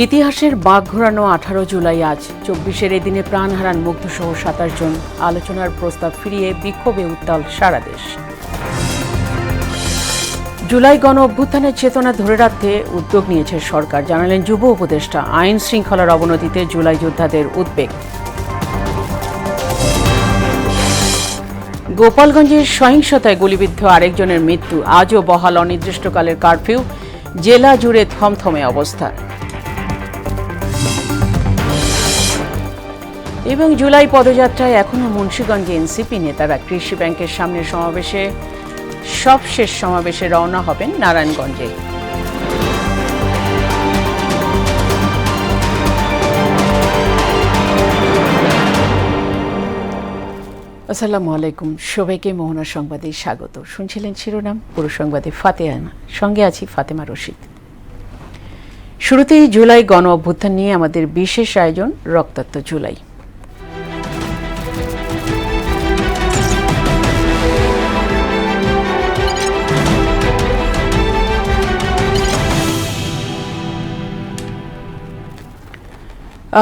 ইতিহাসের বাঁক ঘোরানো 18 জুলাই আজ 24-এর এই দিনে প্রাণ হারান মুগ্ধসহ 27 জন। আলোচনার প্রস্তাব ফিরিয়ে বিক্ষোভে উত্তাল সারা দেশ। জুলাই গণ অভ্যুত্থানের চেতনা ধরে রাখতে উদ্যোগ নিয়েছে সরকার, জানালেন যুব উপদেষ্টা। আইন শৃঙ্খলার অবনতিতে জুলাই যোদ্ধাদের উদ্বেগ। গোপালগঞ্জের সহিংসতায় গুলিবিদ্ধ আরেকজনের মৃত্যু, আজও বহাল অনির্দিষ্টকালের কারফিউ, জেলা জুড়ে থমথমে অবস্থা। এবং জুলাই পদযাত্রায় এখনও মুন্সিগঞ্জে এনসিপি নেতারা। কৃষি ব্যাংকের সামনে সবশেষ সমাবেশে রওনা হবেন নারায়ণগঞ্জে। আসসালামু আলাইকুম, সবাইকে মোহনা সংবাদে স্বাগত। শুনছিলেন শিরোনাম, পুরো সংবাদে ফাতেহানা, সঙ্গে আছি ফাতেমা রশিদ। শুরুতেই জুলাই গণ অভ্যুত্থান নিয়ে আমাদের বিশেষ আয়োজন রক্তাক্ত জুলাই।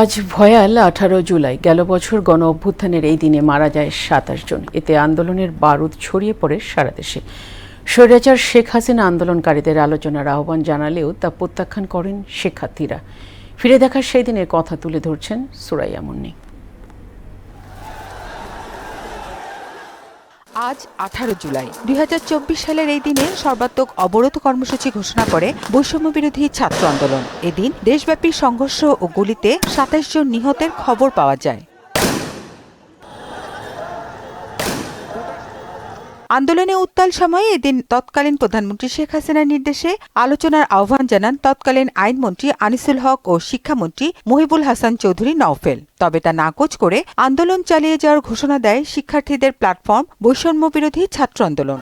আজ ভয়াল 18 জুলাই। গেল বছর গণ অভ্যুত্থানের এই দিনে মারা যায় 27 জন। এতে আন্দোলনের বারুদ ছড়িয়ে পড়ে সারা দেশে। স্বৈরাচার শেখ হাসিনা আন্দোলনকারীদের আলোচনার আহ্বান জানালেও তা প্রত্যাখ্যান করেন শিক্ষার্থীরা। ফিরে দেখার সেই দিনের কথা তুলে ধরছেন সুরাইয়া মুন্নি। আজ 18 জুলাই 2024 সালের এই দিনে সর্বাত্মক অবরোধ কর্মসূচি ঘোষণা করে বৈষম্য বিরোধী ছাত্র আন্দোলন। এদিন দেশব্যাপী সংঘর্ষ ও গুলিতে 27 জন নিহতের খবর পাওয়া যায়। আন্দোলনে উত্তাল সময়ে এদিন তৎকালীন প্রধানমন্ত্রী শেখ হাসিনার নির্দেশে আলোচনার আহ্বান জানান তৎকালীন আইনমন্ত্রী আনিসুল হক ও শিক্ষামন্ত্রী মহিবুল হাসান চৌধুরী নওফেল। তবে তা নাকচ করে আন্দোলন চালিয়ে যাওয়ার ঘোষণা দেয় শিক্ষার্থীদের প্ল্যাটফর্ম বৈষম্য বিরোধী ছাত্র আন্দোলন।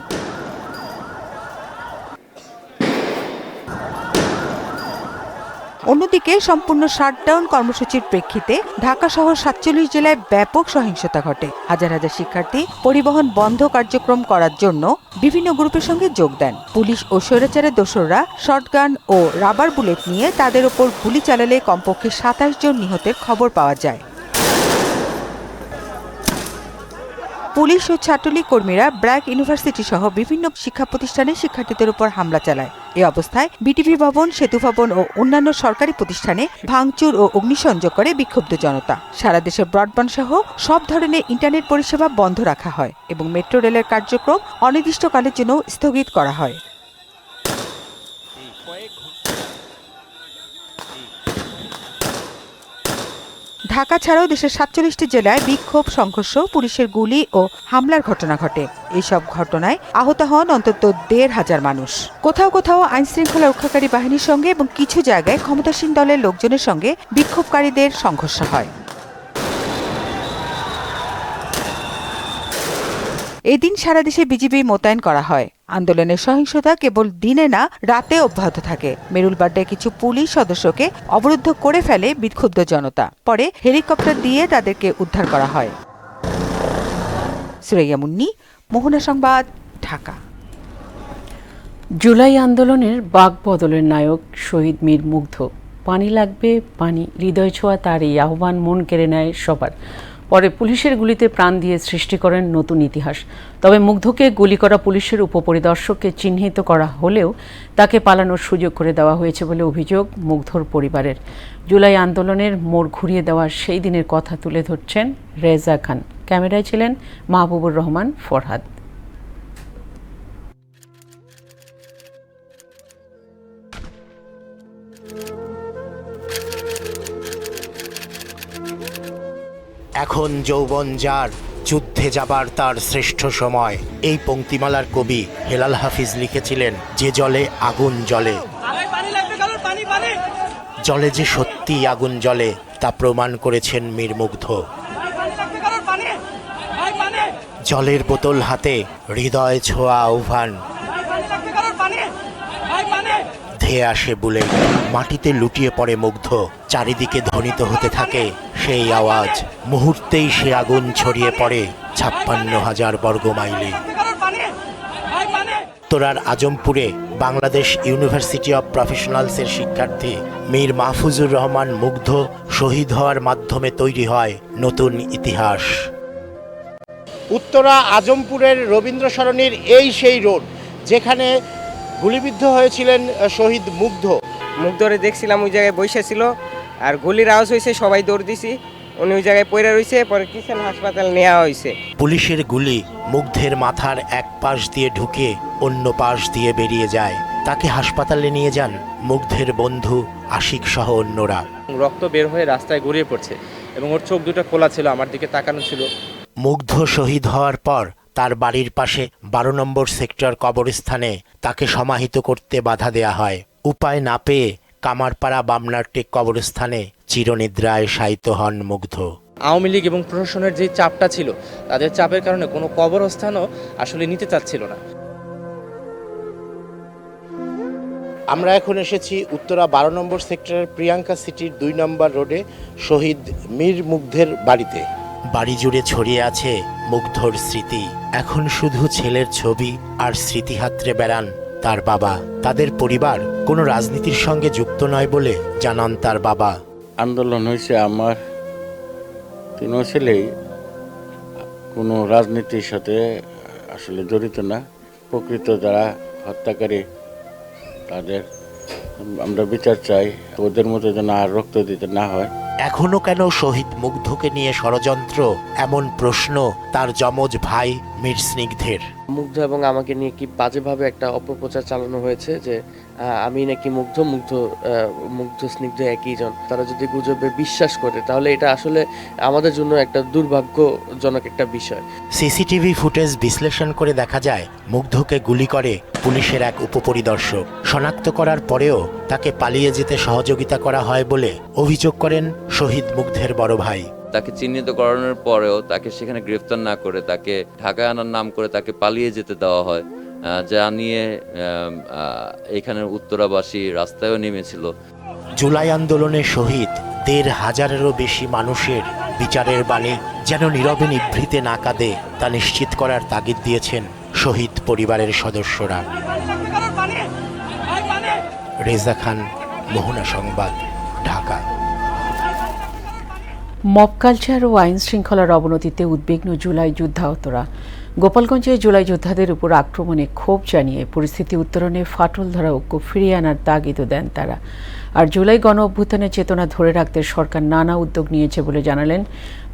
অন্যদিকে সম্পূর্ণ শাটডাউন কর্মসূচির প্রেক্ষিতে ঢাকা সহ 47 জেলায় ব্যাপক সহিংসতা ঘটে। হাজার হাজার শিক্ষার্থী পরিবহন বন্ধ কার্যক্রম করার জন্য বিভিন্ন গ্রুপের সঙ্গে যোগ দেন। পুলিশ ও স্বৈরাচারের দোসররা শটগান ও রাবার বুলেট নিয়ে তাদের ওপর গুলি চালালে কমপক্ষে 27 জন নিহতের খবর পাওয়া যায়। পুলিশ ও ছাত্রলীগ কর্মীরা ব্র্যাক ইউনিভার্সিটি সহ বিভিন্ন শিক্ষা প্রতিষ্ঠানে শিক্ষার্থীদের উপর হামলা চালায়। এ অবস্থায় বিটিভি ভবন, সেতু ভবন ও অন্যান্য সরকারি প্রতিষ্ঠানে ভাঙচুর ও অগ্নিসংযোগ করে বিক্ষুব্ধ জনতা। সারা দেশে ব্রডব্যান্ড সহ সব ধরনের ইন্টারনেট পরিষেবা বন্ধ রাখা হয় এবং মেট্রো রেলের কার্যক্রম অনির্দিষ্টকালের জন্য স্থগিত করা হয়। ঢাকা ছাড়াও দেশের 47টি জেলায় বিক্ষোভ, সংঘর্ষ, পুলিশের গুলি ও হামলার ঘটনা ঘটে। এইসব ঘটনায় আহত হন অন্তত 1,500 মানুষ। কোথাও কোথাও আইনশৃঙ্খলা রক্ষাকারী বাহিনীর সঙ্গে এবং কিছু জায়গায় ক্ষমতাসীন দলের লোকজনের সঙ্গে বিক্ষোভকারীদের সংঘর্ষ হয়। এদিন সারা দেশে বিজিবি মোতায়েন করা হয়। আন্দোলনের সহিংসতা কেবল দিনে না, রাতে অব্যাহত থাকে। মেরুলবাড্ডায় কিছু পুলিশ সদস্যকে অবরুদ্ধ করে ফেলে বিক্ষুব্ধ জনতা। পরে হেলিকপ্টার দিয়ে তাদেরকে উদ্ধার করা হয়। সুরাইয়া মুন্নি, মোহনা সংবাদ, ঢাকা। জুলাই আন্দোলনের বাকবদলের নায়ক শহীদ মীর মুগ্ধ। পানি লাগবে পানি, হৃদয় ছোঁয়া তার এই আহ্বান মন কেড়ে নেয় সবার। পরে পুলিশের গুলিতে প্রাণ দিয়ে সৃষ্টি করেন নতুন ইতিহাস। তবে মুগ্ধকে গুলি করা পুলিশের উপপরিদর্শককে চিহ্নিত করা হলেও তাকে পালানোর সুযোগ করে দেওয়া হয়েছে বলে অভিযোগ মুগ্ধর পরিবারের। জুলাই আন্দোলনের মোড় ঘুরিয়ে দেওয়ার সেই দিনের কথা তুলে ধরছেন রেজা খান। ক্যামেরায় ছিলেন মাহবুবুর রহমান ফরহাদ। এখন যৌবন যার, যুদ্ধে যাবার তার শ্রেষ্ঠ সময়। এই পংক্তিমালার কবি হেলাল হাফিজ লিখেছিলেন, যে জলে আগুন জ্বলে, জলে যে সত্যি আগুন জ্বলে তা প্রমাণ করেছেন মীর মুগ্ধ। জলের বোতল হাতে হৃদয় ছোঁয়া আহ্বান, ধেয়ে আসে বুলেট, মাটিতে লুটিয়ে পড়ে মুগ্ধ। চারিদিকে ধ্বনিত হতে থাকে সেই আওয়াজ। মুহূর্তেই সে আগুন ছড়িয়ে পড়ে 56,000 বর্গ মাইলে। উত্তরার আজমপুরে বাংলাদেশ ইউনিভার্সিটি অব প্রফেশনালসের শিক্ষার্থী মীর মাহফুজুর রহমান মুগ্ধ শহীদ হওয়ার মাধ্যমে তৈরি হয় নতুন ইতিহাস। উত্তরা আজমপুরের রবীন্দ্র সরণির এই সেই রোড যেখানে গুলিবিদ্ধ হয়েছিলেন শহীদ মুগ্ধরে দেখছিলাম ওই জায়গায় বসে ছিল, আর গুলির আওয়াজ হয়েছে, সবাই দৌড় দিছি, উনি ওই জায়গায় পড়ে রয়েছে, পরে কিষান হাসপাতাল নেওয়া হয়েছে। পুলিশের গুলি মুগ্ধের মাথার এক পাশ দিয়ে ঢুকে অন্য পাশ দিয়ে বেরিয়ে যায়। তাকে হাসপাতালে নিয়ে যান মুগ্ধের বন্ধু আশিক সহ অন্যরা। রক্ত বের হয়ে রাস্তায় গড়িয়ে পড়ছে এবং ওর চোখ দুটো খোলা ছিল, আমার দিকে তাকানো ছিল। মুগ্ধ শহীদ হওয়ার পর তার বাড়ির পাশে 12 নম্বর সেক্টর কবরস্থানে তাকে সমাহিত করতে বাধা দেয়া হয়। উপায় না পেয়ে কামারপাড়া বামনারটেক কবরস্থানে চিরনিদ্রায় শায়িত হন মুগ্ধ। আওয়ামী লীগ এবং প্রশাসনের যে চাপটা ছিল, তাদের চাপের কারণে কোনো কবরস্থানও আসলে নিতে চাচ্ছিল না। আমরা এখন এসেছি উত্তরা 12 নম্বর সেক্টরের প্রিয়াঙ্কা সিটির 2 নম্বর রোডে শহীদ মীর মুগ্ধের বাড়িতে। বাড়ি জুড়ে ছড়িয়ে আছে মুগ্ধর স্মৃতি। এখন শুধু ছেলের ছবি আর স্মৃতিহাত্রে বেড়ান তার বাবা। তাদের পরিবার কোনো রাজনীতির সঙ্গে যুক্ত নয় বলে জানান তার বাবা। আন্দোলন হয়েছে আমার 3 ছেলেই কোনো রাজনীতির সাথে আসলে জড়িত না। প্রকৃত যারা হত্যাকারী তাদের আমরা বিচার চাই, ওদের মতো যেন আর রক্ত দিতে না হয়। এখনো কেন শহীদ মুগ্ধকে নিয়ে ষড়যন্ত্র, এমন প্রশ্ন তার যমজ ভাই মীর স্নিগ্ধের। মুগ্ধ এবং আমাকে নিয়ে কি বাজেভাবে একটা অপপ্রচার চালানো হয়েছে যে আমি নাকি মুগ্ধ স্নিগ্ধ একই জন। তারা যদি গুজবে বিশ্বাস করে তাহলে এটা আসলে আমাদের জন্য একটা দুর্ভাগ্যজনক একটা বিষয়। সিসিটিভি ফুটেজ বিশ্লেষণ করে দেখা যায় মুগ্ধকে গুলি করে পুলিশের এক উপপরিদর্শক। শনাক্ত করার পরেও তাকে পালিয়ে যেতে সহযোগিতা করা হয় বলে অভিযোগ করেন শহীদ মুগ্ধের বড় ভাই। তাকে চিহ্নিত করানোর পরেও তাকে সেখানে গ্রেফতার না করে তাকে ঢাকায় আনার নাম করে তাকে পালিয়ে যেতে দেওয়া হয়, যা নিয়ে এখানের উত্তরাবাসী রাস্তায়ও নেমেছিল। জুলাই আন্দোলনে শহীদ ১৫০০-এরও বেশি মানুষের বিচারের বাণী যেন নীরবে নিভৃতে না কাঁদে তা নিশ্চিত করার তাগিদ দিয়েছেন শহীদ পরিবারের সদস্যরা। রেজা খান, মোহনা সংবাদ, ঢাকা। মব কালচার ও আইন শৃঙ্খলার অবনতিতে উদ্বিগ্ন জুলাই যুদ্ধাহতরা। গোপালগঞ্জে জুলাই যোদ্ধাদের উপর আক্রমণে ক্ষোভ জানিয়ে পরিস্থিতি উত্তরণে ফাটল ধরা ঐক্য ফিরিয়ে আনার তাগিদও দেন তারা। আর জুলাই গণ অভ্যুত্থানের চেতনা ধরে রাখতে সরকার নানা উদ্যোগ নিয়েছে বলে জানালেন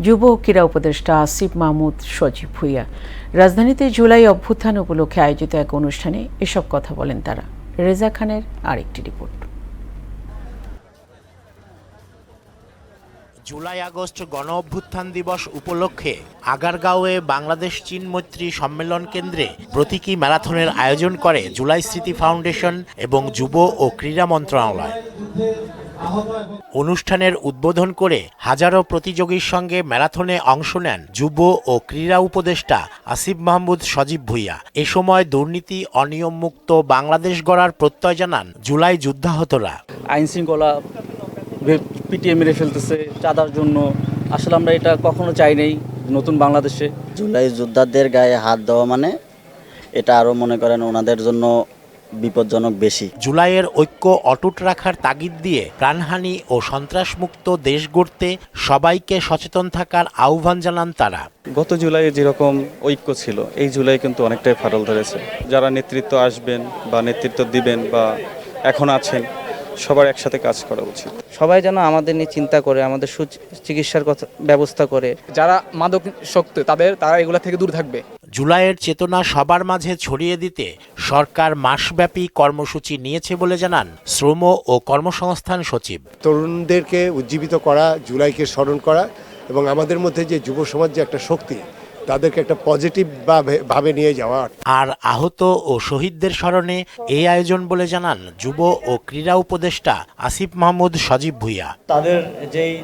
যুব ও ক্রীড়া উপদেষ্টা আসিফ মাহমুদ সজীব ভুঁইয়া। রাজধানীতে জুলাই অভ্যুত্থান উপলক্ষে আয়োজিত এক অনুষ্ঠানে এসব কথা বলেন তারা। রেজা খানের আরেকটি রিপোর্ট। জুলাই আগস্ট গণ অভ্যুত্থান দিবস উপলক্ষে আগারগাঁওয়ে বাংলাদেশ চীন মৈত্রী সম্মেলন কেন্দ্রে প্রতীকী ম্যারাথনের আয়োজন করে জুলাই স্মৃতি ফাউন্ডেশন এবং যুব ও ক্রীড়া মন্ত্রণালয়। অনুষ্ঠানের উদ্বোধন করে হাজারো প্রতিযোগীর সঙ্গে ম্যারাথনে অংশ নেন যুব ও ক্রীড়া উপদেষ্টা আসিফ মাহমুদ সজীব ভুঁইয়া। এ সময় দুর্নীতি অনিয়ম মুক্ত বাংলাদেশ গড়ার প্রত্যয় জানান জুলাই যুদ্ধাহতরা। আইন শৃঙ্খলা পিটিয়ে মেরে ফেলতেছে চাঁদার জন্য, আসলে আমরা এটা কখনো চাই নাই নতুন বাংলাদেশে। জুলাই যোদ্ধাদের গায়ে হাত দেওয়া মানে এটা আরও মনে করেন ওনাদের জন্য বিপজ্জনক বেশি। জুলাইয়ের ঐক্য অটুট রাখার তাগিদ দিয়ে প্রাণহানি ও সন্ত্রাসমুক্ত দেশ গড়তে সবাইকে সচেতন থাকার আহ্বান জানান তারা। গত জুলাইয়ে যেরকম ঐক্য ছিল, এই জুলাই কিন্তু অনেকটাই ফাটল ধরেছে। যারা নেতৃত্ব আসবেন বা নেতৃত্ব দিবেন বা এখন আছেন, সবার একসাথে কাজ করা উচিত। সবাই যেন আমাদের নিয়ে চিন্তা করে, আমাদের চিকিৎসার ব্যবস্থা করে। যারা মাদক শক্ত তারা এগুলা থেকে দূর থাকবে। জুলাইয়ের চেতনা সবার মাঝে ছড়িয়ে দিতে সরকার মাসব্যাপী কর্মসূচি নিয়েছে বলে জানান শ্রম ও কর্মসংস্থান সচিব। তরুণদেরকে উজ্জীবিত করা, জুলাইকে স্মরণ করা এবং আমাদের মধ্যে যে যুব সমাজ যে একটা শক্তি, তাদেরকে একটা পজিটিভ ভাবে নিয়ে যাওয়া। আর আহত ও শহীদদের স্মরণে এই আয়োজন বলে জানান যুব ও ক্রীড়া উপদেষ্টা আসিফ মাহমুদ সজীব ভুঁইয়া। তাদের যেই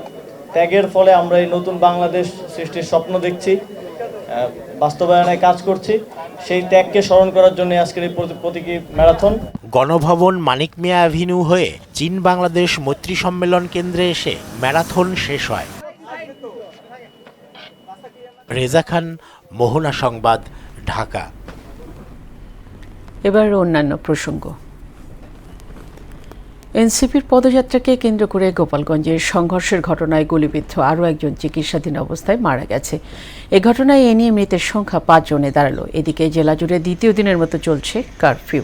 ত্যাগের ফলে আমরা এই নতুন বাংলাদেশ সৃষ্টির স্বপ্ন দেখছি, বাস্তবায়নে কাজ করছি, সেই ত্যাগকে স্মরণ করার জন্য আজকের এই প্রতীকী ম্যারাথন। গণভবন মানিক মিয়া অ্যাভিনিউ হয়ে চীন বাংলাদেশ মৈত্রী সম্মেলন কেন্দ্রে এসে ম্যারাথন শেষ হয়। রেজা খান, মোহনা সংবাদ, ঢাকা। এবার অন্যান্য প্রসঙ্গ। এনসিপির পদযাত্রাকে কেন্দ্র করে গোপালগঞ্জের সংঘর্ষের ঘটনায় গুলিবিদ্ধ আরও একজন চিকিৎসাধীন অবস্থায় মারা গেছে। এ ঘটনায় এ নিয়ে মৃতের সংখ্যা 5 জনে দাঁড়ালো। এদিকে জেলা জুড়ে দ্বিতীয় দিনের মতো চলছে কারফিউ।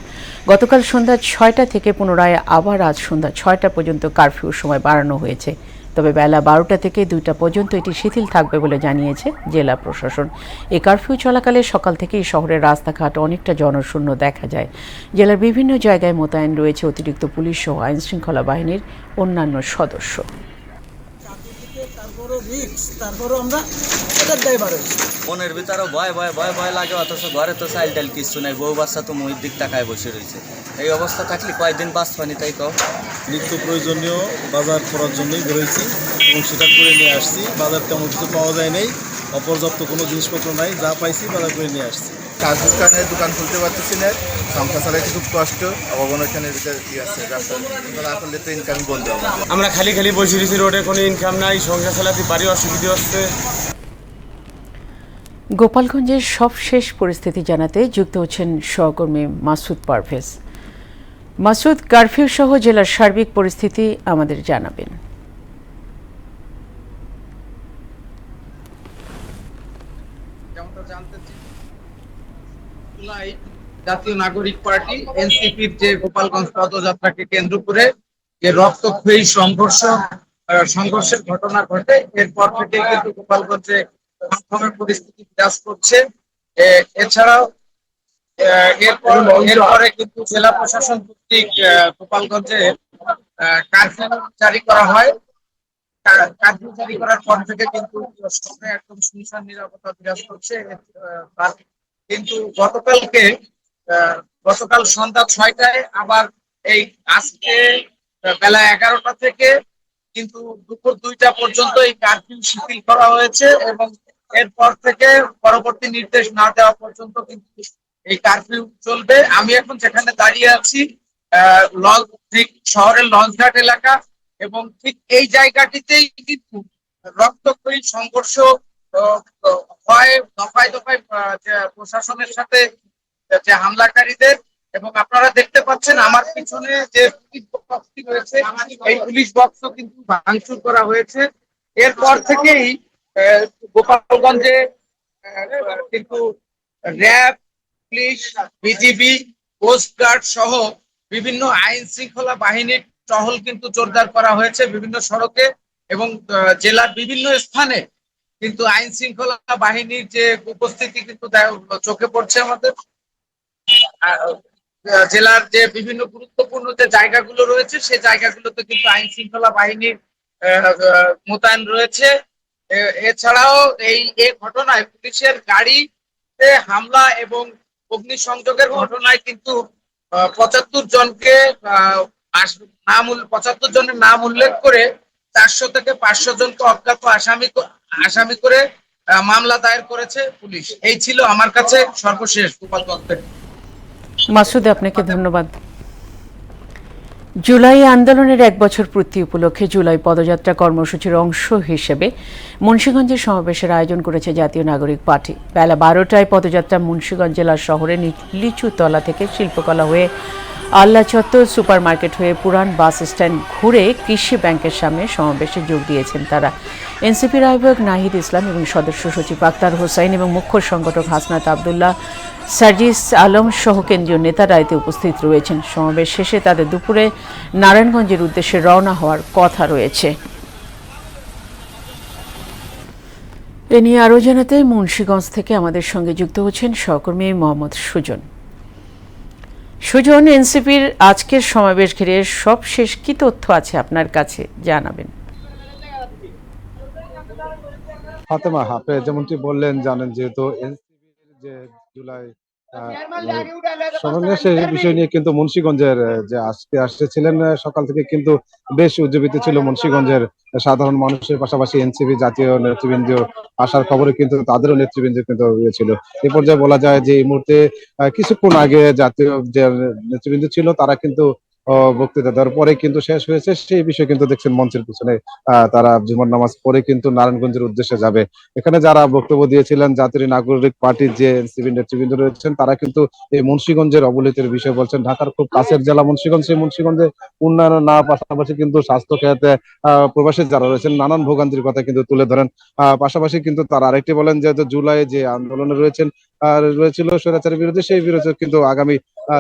গতকাল সন্ধ্যা 6টা থেকে পুনরায় আবার আজ সন্ধ্যা 6টা পর্যন্ত কারফিউর সময় বাড়ানো হয়েছে। তবে বেলা 12টা থেকে 2টা পর্যন্ত এটি শিথিল থাকবে বলে জানিয়েছে জেলা প্রশাসন। এই কারফিউ চলাকালে সকাল থেকেই শহরের রাস্তাঘাট অনেকটা জনশূন্য দেখা যায়। জেলার বিভিন্ন জায়গায় মোতায়েন রয়েছে অতিরিক্ত পুলিশ সহ আইনশৃঙ্খলা বাহিনীর অন্যান্য সদস্য। মনের ভিতরে ভয় ভয় ভয় ভয় লাগে, অথচ ঘরে তো চাইল টাইল কিছু নাই, বউ বাচ্চা তো মুহির দিক তাকায় বসে রয়েছে। এই অবস্থা থাকলে কয়েকদিন বাঁচবানি, তাই কও। নিত্য প্রয়োজনীয় বাজার করার জন্যই বেরোইছি এবং সেটা করে নিয়ে আসছি। বাজার তেমন কিছু পাওয়া যায় নাই, অপর্যাপ্ত কোনো জিনিসপত্র নাই, যা পাইছি বাজার করে নিয়ে আসছি। কাজের কারণে দোকান খুলতে পারতেছি না, সংসার চালাইতে খুব কষ্ট। অবগণের ভিতরে কি আছে, ব্যবসা না করলে তো ইনকাম বন্ধ হবে। আমরা খালি খালি বসে রয়েছি, রোডে কোনো ইনকাম নাই, সংসার চালাতে পারি, অসুবিধা হচ্ছে। গোপালগঞ্জের সবশেষ পরিস্থিতি জানাতে যুক্ত হচ্ছেন সহকর্মী মাসুদ পারভেজ। মাসুদ, কারফিউ সহ জেলার সার্বিক পরিস্থিতি আমাদের জানাবেন। জাতীয় নাগরিক পার্টি এনসিপির যে গোপালগঞ্জ পদযাত্রাকে কেন্দ্র করে যে রক্তক্ষয়ী সংঘর্ষের ঘটনা ঘটে, এরপর থেকে কিন্তু গোপালগঞ্জে সংক্রমণের পরিস্থিতি বিরাজ করছে। এছাড়াও এরপরে কিন্তু জেলা প্রশাসন কর্তৃক গোপালগঞ্জে কারফিউ জারি করা হয়। কারফিউ জারি করার পর থেকে কিন্তু শহরে একদম সুনসান নিরাপত্তা বিরাজ করছে। কিন্তু গতকাল সন্ধ্যা 6টায় আবার এই আজকে বেলা 11টা থেকে কিন্তু দুপুর 2টা পর্যন্ত এই কারফিউ শিথিল করা হয়েছে এবং এরপর থেকে পরবর্তী নির্দেশ না দেওয়া পর্যন্ত কিন্তু এই কারফিউ চলবে। আমি এখন যেখানে দাঁড়িয়ে আছি ঠিক শহরের লঞ্চঘাট এলাকা, এবং ঠিক এই জায়গাটিতেই কিন্তু রক্তক্ষয়ী সংঘর্ষ হয় দফায় দফায় প্রশাসনের সাথে যে হামলাকারীদের। এবং আপনারা দেখতে পাচ্ছেন আমার পিছনে যে পুলিশ বক্সটি রয়েছে, এই পুলিশ বক্সও কিন্তু ভাঙচুর করা হয়েছে। এরপর থেকেই গোপালগঞ্জে কিন্তু র্যাব, পুলিশ, বিজিবি, কোস্টগার্ড সহ বিভিন্ন আইন শৃঙ্খলা বাহিনীর টহল কিন্তু জোরদার করা হয়েছে বিভিন্ন সড়কে এবং জেলার বিভিন্ন স্থানে কিন্তু আইন শৃঙ্খলা বাহিনীর যে উপস্থিতি কিন্তু চোখে পড়ছে আমাদের। জেলার যে বিভিন্ন গুরুত্বপূর্ণ যে জায়গাগুলো রয়েছে সেই জায়গাগুলোতে কিন্তু আইন শৃঙ্খলা বাহিনীর মোতায়েন রয়েছে। এছাড়াও এই ঘটনায় পুলিশের গাড়িতে হামলা এবং অগ্নিসংযোগের ঘটনায় কিন্তু 75 জনকে 75 জনের নাম উল্লেখ করে 400 থেকে 500 জনকে অজ্ঞাত আসামি করে মামলা দায়ের করেছে পুলিশ। এই ছিল আমার কাছে সর্বশেষ গোপালগঞ্জ থেকে। মাসুদ, আপনাকে ধন্যবাদ। জুলাই আন্দোলনের 1 বছর পূর্তি উপলক্ষে জুলাই পদযাত্রা কর্মসূচির অংশ হিসেবে মুন্সিগঞ্জে সমাবেশের আয়োজন করেছে জাতীয় নাগরিক পার্টি। বেলা 12টায় পদযাত্রা মুন্সিগঞ্জ জেলার শহরে লিচুতলা থেকে শিল্পকলা হয়ে আল্লাহ চত্বর, সুপার মার্কেট হয়ে পুরান বাস স্ট্যান্ড ঘুরে কৃষি ব্যাংকের সামনে সমাবেশে যোগ দিয়েছেন তারা। এনসিপির আহ্বায়ক নাহিদ ইসলাম এবং সদস্য সচিব আক্তার হোসাইন এবং মুখ্য সংগঠক হাসনাত আবদুল্লাহ, সার্জিস আলম সহ কেন্দ্রীয় নেতারা এতে উপস্থিত রয়েছেন। সমাবেশ শেষে তাদের দুপুরে নারায়ণগঞ্জের উদ্দেশ্যে রওনা হওয়ার কথা রয়েছে। এ নিয়ে আরও জানাতে মুন্সিগঞ্জ থেকে আমাদের সঙ্গে যুক্ত হচ্ছেন সহকর্মী মোহাম্মদ সুজন। সুজন, এনসিপির আজকের সমাবেশ ঘিরে সবশেষ কি তথ্য আছে আপনার কাছে জানাবেন। ফাতেমা, আপনি যেমনটি বললেন, জানেন যেহেতু এনসিপির যে জুলাই স্মরণীয় সেই বিষয় নিয়ে কিন্তু মুন্সিগঞ্জের যে আজকে আসছিলেন সকাল থেকে কিন্তু বেশ উজ্জীবিত ছিল মুন্সিগঞ্জের সাধারণ মানুষের, পাশাপাশি এনসিপি জাতীয় নেতৃবৃন্দ আসার খবরে কিন্তু তাদেরও নেতৃবৃন্দ কিন্তু হয়েছিল। এ পর্যায়ে বলা যায় যে এই মুহূর্তে কিছুক্ষণ আগে জাতীয় যে নেতৃবৃন্দ ছিল তারা কিন্তু বক্তৃতা দেওয়ার পরে কিন্তু শেষ হয়েছে। সেই বিষয়ে কিন্তু দেখছেন মঞ্চের পিছনে তারা জুমার নামাজ পড়ে কিন্তু নারায়ণগঞ্জের উদ্দেশ্যে যাবে। এখানে যারা বক্তব্য দিয়েছিলেন জাতীয় নাগরিক পার্টির যে এনসিপি নেতৃবৃন্দ রয়েছেন, তারা কিন্তু এই মুন্সিগঞ্জের অবনতির বিষয়ে বলছেন। ঢাকার খুব কাছের জেলা মুন্সিগঞ্জ, সেই মুন্সিগঞ্জে উন্নয়ন না পাশাপাশি কিন্তু স্বাস্থ্য খাতে প্রবাসী যারা রয়েছেন নানান ভোগান্তির কথা কিন্তু তুলে ধরেন। পাশাপাশি কিন্তু তারা আরেকটি বলেন যে জুলাই যে আন্দোলনে রয়েছিল স্বৈরাচারের বিরুদ্ধে, সেই বিরুদ্ধে কিন্তু আগামী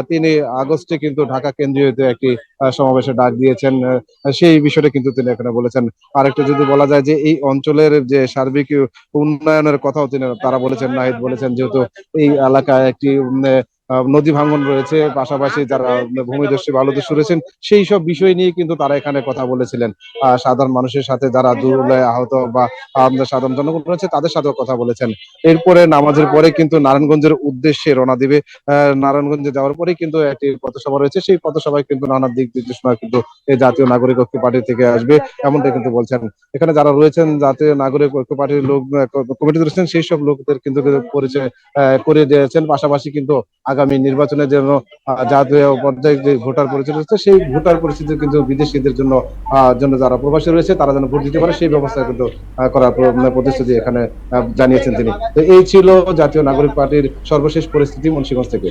3 আগস্টে কিন্তু ঢাকা কেন্দ্রীয় একটি সমাবেশে ডাক দিয়েছেন। সেই বিষয়টা কিন্তু তিনি এখানে বলেছেন। আরেকটা যদি বলা যায় যে এই অঞ্চলের যে সার্বিক উন্নয়নের কথাও তারা বলেছেন, নাহিদ বলেছেন, যেহেতু এই এলাকায় একটি নদী ভাঙ্গন রয়েছে, পাশাপাশি যারা ভূমিদস্যু বালুদস্যু রয়েছেন, সেই সব বিষয় নিয়ে কিন্তু তারা এখানে কথা বলেছিলেন। সাধারণ মানুষের সাথে যারা দুর্বল আহত বা সাধারণ জনগণ রয়েছে তাদের সাথেও কথা বলেছেন। এরপরে নামাজের পরে কিন্তু নারায়ণগঞ্জের উদ্দেশ্যে রওনা দিবে। নারায়ণগঞ্জে যাওয়ার পরে কিন্তু একটি পথসভা রয়েছে, সেই পথসভায় কিন্তু নানা দিক নির্দেশনা কিন্তু এই জাতীয় নাগরিক ঐক্য পার্টি থেকে আসবে, এমনটা কিন্তু বলছেন। এখানে যারা রয়েছেন জাতীয় নাগরিক ঐক্য পার্টির লোক কমিটিতে রয়েছেন, সেই সব লোকদের কিন্তু পরিচয় করে দিয়েছেন। পাশাপাশি কিন্তু আগামী নির্বাচনের জন্য জাতীয় পর্যায়ে যে ভোটার পরিচয় রয়েছে, সেই ভোটার পরিস্থিতি কিন্তু বিদেশিদের জন্য যারা প্রবাসী রয়েছে তারা যেন ভোট দিতে পারে সেই ব্যবস্থা কিন্তু করার প্রতিশ্রুতি এখানে জানিয়েছেন তিনি। তো এই ছিল জাতীয় নাগরিক পার্টির সর্বশেষ পরিস্থিতি মুন্সিগঞ্জ থেকে।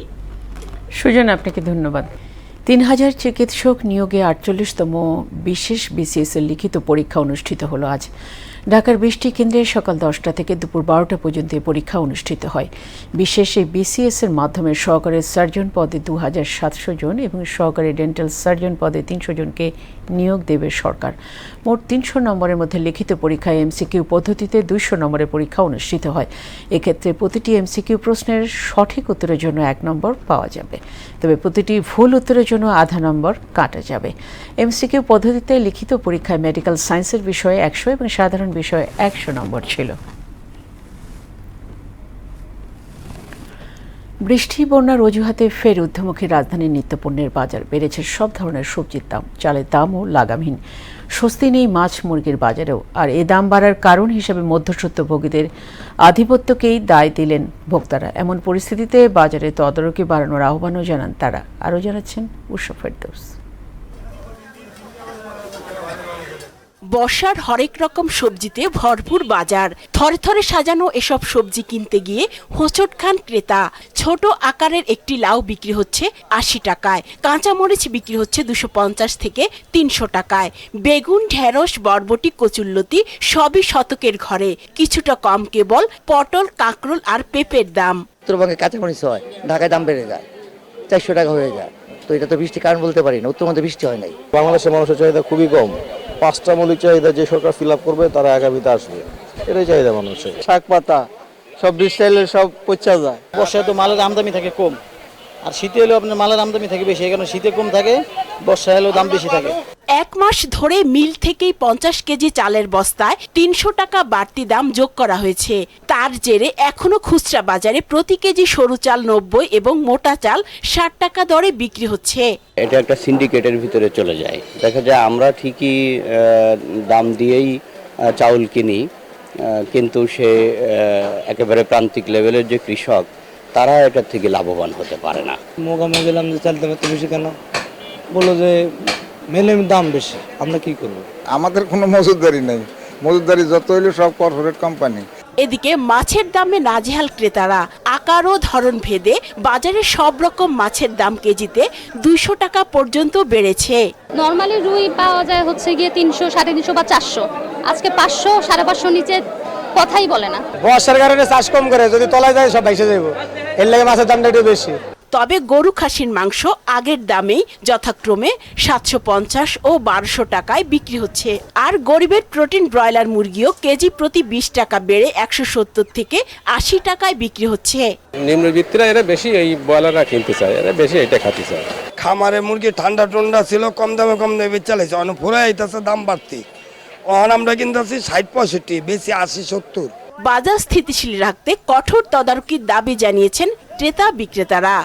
সুজন, আপনাকে ধন্যবাদ। 3000 চিকিৎসক নিয়োগে 48তম বিশেষ বিসিএস এর লিখিত পরীক্ষা অনুষ্ঠিত হলো আজ। ঢাকার 20টি কেন্দ্রে সকাল 10টা থেকে দুপুর 12টা পর্যন্ত পরীক্ষা অনুষ্ঠিত হয়। বিশেষ এই বিসিএস এর মাধ্যমে সহকারী সার্জন পদে 2700 জন এবং সহকারী ডেন্টাল সার্জন পদে 300 জনকে নিয়োগ দেবে সরকার। মোট 300 নম্বরের মধ্যে লিখিত পরীক্ষায় এমসিকিউ পদ্ধতিতে 200 নম্বরের পরীক্ষা অনুষ্ঠিত হয়। এক্ষেত্রে প্রতিটি এমসিকিউ প্রশ্নের সঠিক উত্তরের জন্য 1 নম্বর পাওয়া যাবে, তবে প্রতিটি ভুল উত্তরের জন্য আধা নম্বর কাটা যাবে। এমসিকিউ পদ্ধতিতে লিখিত পরীক্ষায় মেডিকেল সায়েন্সের বিষয়ে 100 এবং সাধারণ বিষয়ে 100 নম্বর ছিল। বৃষ্টি বন্যার অজুহাতে ফের ঊর্ধ্বমুখী রাজধানীর নিত্যপণ্যের বাজার। বেড়েছে সব ধরনের সবজির দাম, চালের দামও লাগামহীন। স্বস্তি নেই মাছ মুরগির বাজারেও। আর এ দাম বাড়ার কারণ হিসেবে মধ্যস্বত্বভোগীদের আধিপত্যকেই দায় দিলেন ভোক্তারা। এমন পরিস্থিতিতে বাজারে তদারকি বাড়ানোর আহ্বানও জানান তারা। আরও জানাচ্ছেন উষা ফেরদৌস। বর্ষার হরেক রকম সবজিতে ভরপুর বাজার। থরে থরে সাজানো এসব সবজি কিনতে গিয়ে হোঁচট খান ক্রেতা। ছোট আকারের একটি লাউ বিক্রি হচ্ছে 80 টাকায়, কাঁচামরিচ বিক্রি হচ্ছে 250 থেকে 300 টাকায়। বেগুন, ঢেঁড়স, বরবটি, কচুল্লতি সবই শতকের ঘরে। কিছুটা কম কেবল পটল, কাঁকরোল আর পেঁপের দাম। উত্তরবঙ্গে কাঁচামরিচ হয়, ঢাকায় দাম বেড়ে যায়, 400 টাকা হয়ে যায়। তো এটা তো বৃষ্টির কারণ বলতে পারি না, উত্তরবঙ্গে বৃষ্টি হয় নাই। বাংলাদেশের মানুষের চাহিদা খুবই কম। 5টা মৌলিক চাহিদা যে সরকার ফিল আপ করবে তারা আগামীতে আসবে, এটাই চাহিদা মানুষের। শাক পাতা সব বৃষ্টি সব পচা যায়। বর্ষায় তো মালের আমদানি থাকে কম, আর শীতে হলেও আপনার মালের আমদানি থাকে বেশি, কারণ শীতে কম থাকে, বর্ষায় হলেও দাম বেশি থাকে। 1 মাস ধরে মিল থেকেই 50 কেজি চালের বস্তায় 300 টাকা বাড়তি দাম যোগ করা হয়েছে। তার জেরে এখনো খুচরা বাজারে প্রতি কেজি সরু চাল 90 এবং মোটা চাল 60 টাকা দরে বিক্রি হচ্ছে। এটা একটা সিন্ডিকেটের ভিতরে চলে যায়। দেখা যায় আমরা ঠিকই দাম দিয়েই চাউল কিনি, কিন্তু সে একেবারে প্রান্তিক লেভেলের যে কৃষক তারা এটার থেকে লাভবান হতে পারে না। মোকামে গেলাম যে চালতে পারতে বেশি কেন, বললো যে মেলের দাম বেশি, আমরা কি করব? আমাদের কোনো মজুতদারি নেই, মজুতদারি যত হইলো সব কর্পোরেট কোম্পানি। এদিকে মাছের দামে নাজেহাল ক্রেতারা। আকার ও ধরন ভেদে বাজারে সব রকম মাছের দাম কেজিতে 200 টাকা পর্যন্ত বেড়েছে। নরমালি রুই পাওয়া যায় হচ্ছে গিয়ে 300, 350 বা 400। আজকে 500, 550 নিচে কথাই বলে না। বর্ষার কারণে চাষ কম করে, যদি তলায় যায় সব ভাইসে যাবো, এর লাগে মাছের দামটা একটু বেশি। তবে গরু খাসির মাংস আগের দামেই যথাক্রমে 750 ও 1200 টাকায় বিক্রি হচ্ছে। আর গরিবের প্রোটিন ব্রয়লার মুরগিও কেজি প্রতি 20 টাকা বেড়ে 170 থেকে 80 টাকায় বিক্রি হচ্ছে। নিম্নবিত্তরা এরা বেশি এই ব্রয়লাররা কিনতে চায়, এরা বেশি এটা খাতে চায়। খামারে মুরগি ঠান্ডা ছিল, কম দামে চালাইছে, অনেক পুরো এইটাছে দাম বাড়তি। আমরা কিনতেছি 60-65, বেশি 80-70। বাজার স্থিতিশীল রাখতে কঠোর তদারকির দাবি জানিয়েছেন ক্রেতা বিক্রেতারা।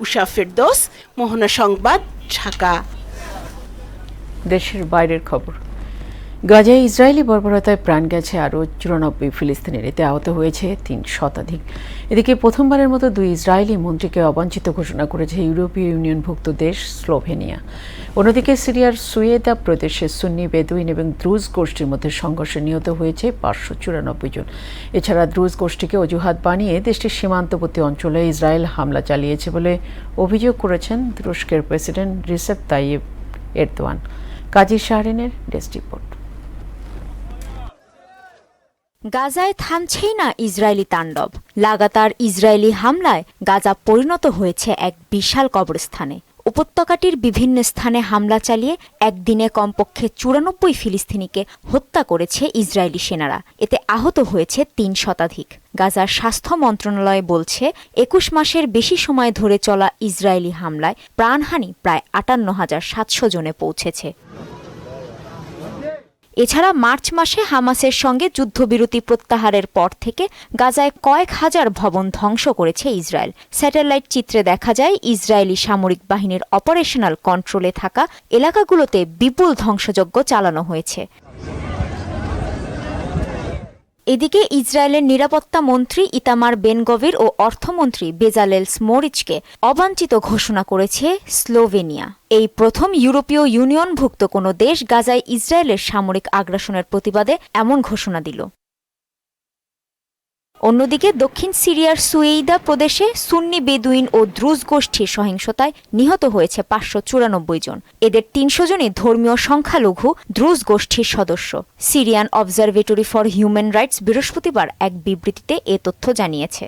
উষা ফেরদৌস, মোহনা সংবাদ, ঢাকা। দেশের বাইরের খবর। গাজায় ইসরায়েলি বর্বরতায় প্রাণ গেছে আরও 94 ফিলিস্তিনির, এতে আহত হয়েছে 3 শতাধিক। এদিকে প্রথমবারের মতো 2 ইসরায়েলি মন্ত্রীকে অবাঞ্ছিত ঘোষণা করেছে ইউরোপীয় ইউনিয়নভুক্ত দেশ স্লোভেনিয়া। অন্যদিকে সিরিয়ার সুয়েদা প্রদেশে সুন্নি বেদুইন এবং দ্রুজ গোষ্ঠীর মধ্যে সংঘর্ষে নিহত হয়েছে 594 জন। এছাড়া দ্রুজ গোষ্ঠীকে অজুহাত বানিয়ে দেশটির সীমান্তবর্তী অঞ্চলে ইসরায়েল হামলা চালিয়েছে বলে অভিযোগ করেছেন তুরস্কের প্রেসিডেন্ট রিসেপ তাইয়েপ এরদোয়ান। কাজী শাহরিনের ডেস্ক রিপোর্ট। গাজায় থামছেই না ইসরায়েলি তাণ্ডব। লাগাতার ইসরায়েলি হামলায় গাজা পরিণত হয়েছে এক বিশাল কবরস্থানে। উপত্যকাটির বিভিন্ন স্থানে হামলা চালিয়ে একদিনে কমপক্ষে 94 ফিলিস্তিনিকে হত্যা করেছে ইসরায়েলি সেনারা। এতে আহত হয়েছে 3 শতাধিক। গাজার স্বাস্থ্য মন্ত্রণালয় বলছে 21 মাসের বেশি সময় ধরে চলা ইসরায়েলি হামলায় প্রাণহানি প্রায় 58,700 জনে পৌঁছেছে। এছাড়া মার্চ মাসে হামাসের সঙ্গে যুদ্ধবিরতি প্রত্যাহারের পর থেকে গাজায় কয়েক হাজার ভবন ধ্বংস করেছে ইসরায়েল। স্যাটেলাইট চিত্রে দেখা যায় ইসরায়েলি সামরিক বাহিনীর অপারেশনাল কন্ট্রোলে থাকা এলাকাগুলোতে বিপুল ধ্বংসযজ্ঞ চালানো হয়েছে। এদিকে ইসরায়েলের নিরাপত্তা মন্ত্রী ইতামার বেনগভির ও অর্থমন্ত্রী বেজালেল স্মোরিচকে অবাঞ্ছিত ঘোষণা করেছে স্লোভেনিয়া। এই প্রথম ইউরোপীয় ইউনিয়নভুক্ত কোনো দেশ গাজায় ইসরায়েলের সামরিক আগ্রাসনের প্রতিবাদে এমন ঘোষণা দিল। অন্যদিকে দক্ষিণ সিরিয়ার সুয়েইদা প্রদেশে সুন্নি বেদুইন ও দ্রুজ গোষ্ঠীর সহিংসতায় নিহত হয়েছে 594 জন। এদের 300 জনই ধর্মীয় সংখ্যালঘু দ্রুজ গোষ্ঠীর সদস্য। Syrian observatory for human rights বৃহস্পতিবার এক বিবৃতিতে এ তথ্য জানিয়েছে।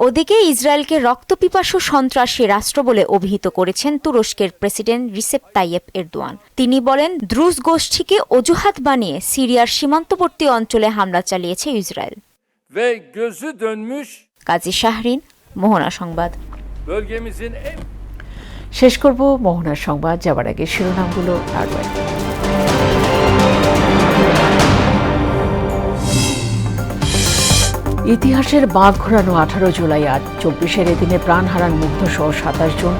ওদিকে ইসরায়েলকে রক্তপিপাসু সন্ত্রাসী রাষ্ট্র বলে অভিহিত করেছেন তুরস্কের প্রেসিডেন্ট রিসেপ তাইয়েপ এরদোয়ান। তিনি বলেন, দ্রুজ গোষ্ঠীকে অজুহাত বানিয়ে সিরিয়ার সীমান্তবর্তী অঞ্চলে হামলা চালিয়েছে ইসরায়েল। কাজী শাহরিন, মোহনা সংবাদ। শেষ করব মোহনা সংবাদ, যাবার আগে শিরোনামগুলো আরবার। ইতিহাসের বাঁক ঘোরানো 18 জুলাই আজ 24-এর এদিনে প্রাণ হারান মুগ্ধ সহ 27 জন।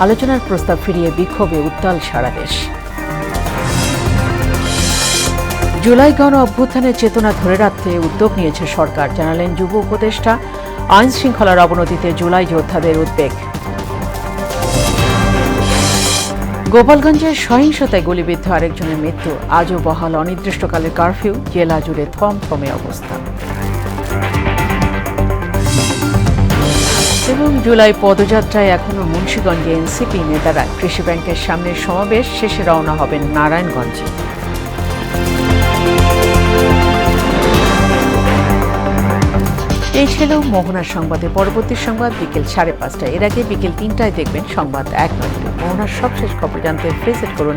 আলোচনার প্রস্তাব ফিরিয়ে বিক্ষোভে উত্তাল সারা দেশ। জুলাই গণ অভ্যুত্থানের চেতনা ধরে রাখতে উদ্যোগ নিয়েছে সরকার, জানালেন যুব উপদেষ্টা। আইন শৃঙ্খলার অবনতিতে জুলাই যোদ্ধাদের উদ্বেগ। গোপালগঞ্জের সহিংসতায় গুলিবিদ্ধ আরেকজনের মৃত্যু, আজও বহাল অনির্দিষ্টকালের কারফিউ, জেলা জুড়ে থমথমে অবস্থা। এবং জুলাই পদযাত্রায় এখনো মুন্সিগঞ্জে এনসিপি নেতারা। কৃষি ব্যাংকের সামনে সমাবেশ শেষে রওনা হবেন নারায়ণগঞ্জে। এই ছিল মোহনার সংবাদে। পরবর্তী সংবাদ বিকেল 5:30। এর আগে বিকেল 3টায় দেখবেন সংবাদ 1 মোহনার সবশেষ খবর জানতে ভিজিট করুন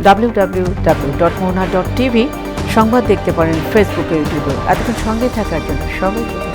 www.mohana.tv। সংবাদ দেখতে পারেন ফেসবুকে, ইউটিউবে। এতক্ষণ সঙ্গে থাকার জন্য সবাইকে